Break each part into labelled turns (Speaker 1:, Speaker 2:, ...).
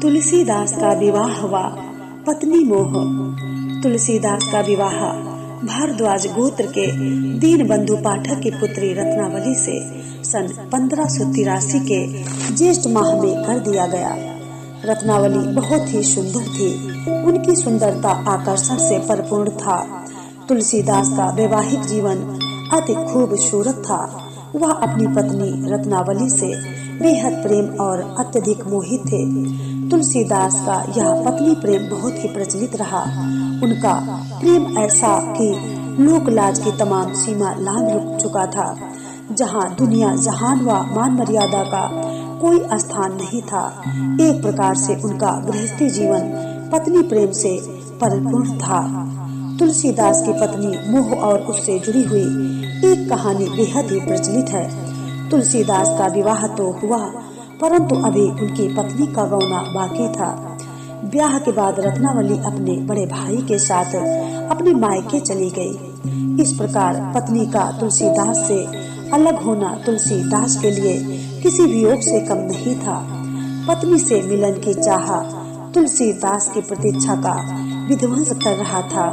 Speaker 1: तुलसीदास का विवाह व पत्नी मोह। तुलसीदास का विवाह भारद्वाज गोत्र के दीनबंधु पाठक की पुत्री रत्नावली से सन 1583 के ज्येष्ठ माह में कर दिया गया। रत्नावली बहुत ही सुंदर थी। उनकी सुंदरता आकर्षण से परिपूर्ण था। तुलसीदास का वैवाहिक जीवन अति खूबसूरत था। वह अपनी पत्नी रत्नावली से बेहद प्रेम और अत्यधिक मोहित थे। तुलसीदास का यह पत्नी प्रेम बहुत ही प्रचलित रहा। उनका प्रेम ऐसा कि लोक लाज की तमाम सीमा लांघ चुका था। जहां दुनिया जहान व मान मर्यादा का कोई स्थान नहीं था। एक प्रकार से उनका गृहस्थी जीवन पत्नी प्रेम से परिपूर्ण था। तुलसीदास की पत्नी मोह और उससे जुड़ी हुई एक कहानी बेहद ही प्रचलित है। तुलसीदास का विवाह तो हुआ, परंतु अभी उनकी पत्नी का गौना बाकी था। ब्याह के बाद रत्नावली अपने बड़े भाई के साथ अपने मायके चली गई। इस प्रकार पत्नी का तुलसीदास से अलग होना तुलसीदास के लिए किसी वियोग से कम नहीं था। पत्नी से मिलन की चाह तुलसीदास की प्रतीक्षा का विध्वंस कर रहा था।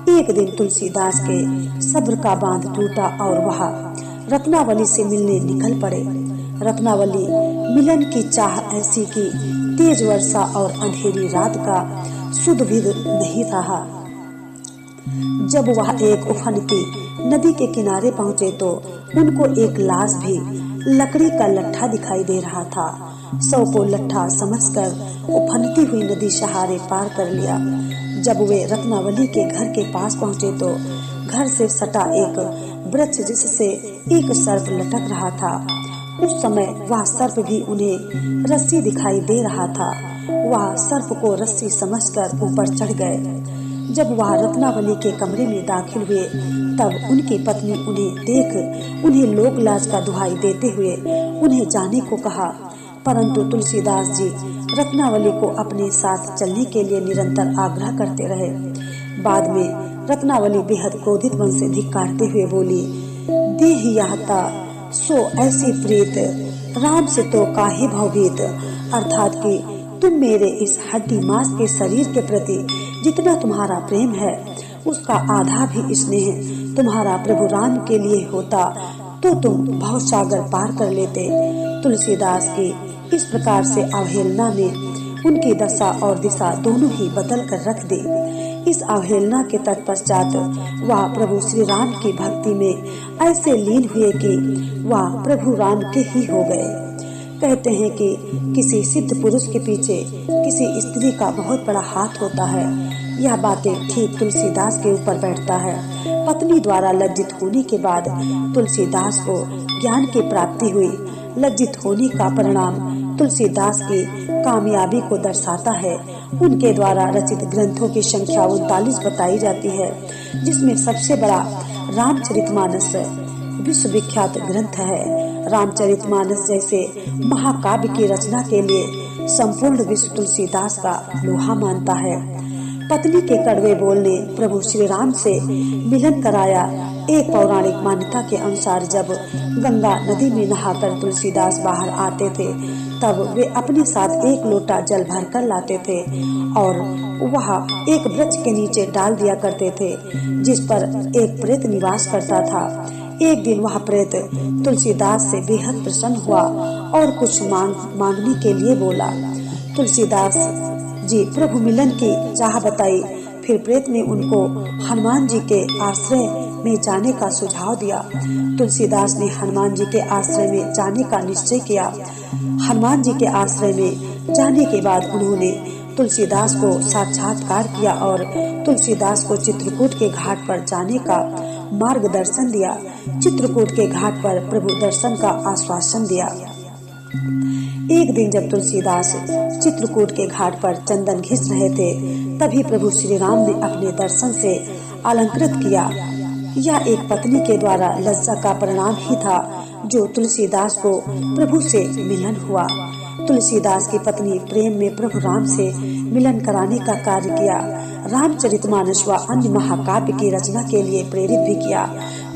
Speaker 1: एक दिन तुलसीदास के सब्र का बांध टूटा और वह रत्नावली से मिलने निकल पड़े। रत्नावली मिलन की चाह ऐसी कि तेज वर्षा और अंधेरी रात का सुध भी नहीं रहा। जब वह एक उफनती नदी के किनारे पहुँचे तो उनको एक लाश भी लकड़ी का लट्ठा दिखाई दे रहा था। सौ को लट्ठा समझकर उफनती हुई नदी सहारे पार कर लिया। जब वे रत्नावली के घर के पास पहुँचे तो घर से सटा एक वृक्ष जिससे एक सर्प लटक रहा था। उस समय वह सर्प भी उन्हें रस्सी दिखाई दे रहा था। वह सर्प को रस्सी समझकर ऊपर चढ़ गए। जब वह रत्नावली के कमरे में दाखिल हुए तब उनकी पत्नी उन्हें देख उन्हें लोक लाज का दुहाई देते हुए उन्हें जाने को कहा, परंतु तुलसीदास जी रत्नावली को अपने साथ चलने के लिए निरंतर आग्रह करते रहे। बाद में रत्नावली बेहद क्रोधित मन से धिक्कारते हुए बोली, देह याहता सो ऐसी प्रीत, राम से तो काहे भवभीत। अर्थात कि तुम मेरे इस हड्डी मांस के शरीर के प्रति जितना तुम्हारा प्रेम है उसका आधा भी स्नेह तुम्हारा प्रभु राम के लिए होता तो तुम भवसागर पार कर लेते। तुलसीदास की इस प्रकार से अवहेलना ने उनकी दशा और दिशा दोनों ही बदल कर रख दी। इस अवहेलना के तत्पश्चात वह प्रभु श्री राम की भक्ति में ऐसे लीन हुए कि वह प्रभु राम के ही हो गए। कहते हैं कि किसी सिद्ध पुरुष के पीछे किसी स्त्री का बहुत बड़ा हाथ होता है। यह बातें ठीक तुलसीदास के ऊपर बैठता है। पत्नी द्वारा लज्जित होने के बाद तुलसीदास को ज्ञान की प्राप्ति हुई। लज्जित होने का परिणाम तुलसीदास की कामयाबी को दर्शाता है। उनके द्वारा रचित ग्रंथों की संख्या 39 बताई जाती है, जिसमें सबसे बड़ा रामचरितमानस विश्वविख्यात ग्रंथ है। रामचरितमानस जैसे महाकाव्य की रचना के लिए संपूर्ण विश्व तुलसीदास का लोहा मानता है। पत्नी के कड़वे बोल ने प्रभु श्री राम से मिलन कराया। एक पौराणिक मान्यता के अनुसार जब गंगा नदी में नहाकर तुलसीदास बाहर आते थे तब वे अपने साथ एक लोटा जल भरकर लाते थे और वह एक वृक्ष के नीचे डाल दिया करते थे, जिस पर एक प्रेत निवास करता था। एक दिन वह प्रेत तुलसीदास से बेहद प्रसन्न हुआ और कुछ मांगने के लिए बोला। तुलसीदास जी प्रभु मिलन की चाह बताई। फिर प्रेत ने उनको हनुमान जी के आश्रय में जाने का सुझाव दिया। तुलसीदास ने हनुमान जी के आश्रय में जाने का निश्चय किया। हनुमान जी के आश्रय में जाने के बाद उन्होंने तुलसीदास को साक्षात्कार किया और तुलसीदास को चित्रकूट के घाट पर जाने का मार्गदर्शन दिया। चित्रकूट के घाट पर प्रभु दर्शन का आश्वासन दिया। एक दिन जब तुलसीदास चित्रकूट के घाट पर चंदन घिस रहे थे तभी प्रभु श्री राम ने अपने दर्शन से अलंकृत किया। यह एक पत्नी के द्वारा लज्जा का परिणाम ही था जो तुलसीदास को प्रभु से मिलन हुआ। तुलसीदास की पत्नी प्रेम में प्रभु राम से मिलन कराने का कार्य किया। रामचरितमानस व अन्य महाकाव्य की रचना के लिए प्रेरित भी किया।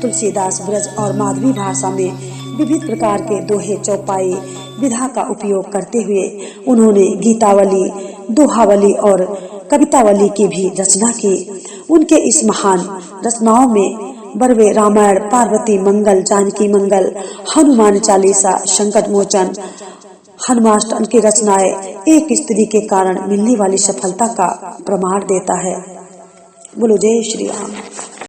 Speaker 1: तुलसीदास ब्रज और माधवी भाषा में विविध प्रकार के दोहे चौपाई विधा का उपयोग करते हुए उन्होंने गीतावली, दोहावली और कवितावली की भी रचना की। उनके इस महान रचनाओं में बरवे रामायण, पार्वती मंगल, जानकी मंगल, हनुमान चालीसा, संकट मोचन, हनुमाष्टक की रचनाएं एक स्त्री के कारण मिलने वाली सफलता का प्रमाण देता है। बोलो जय श्री राम।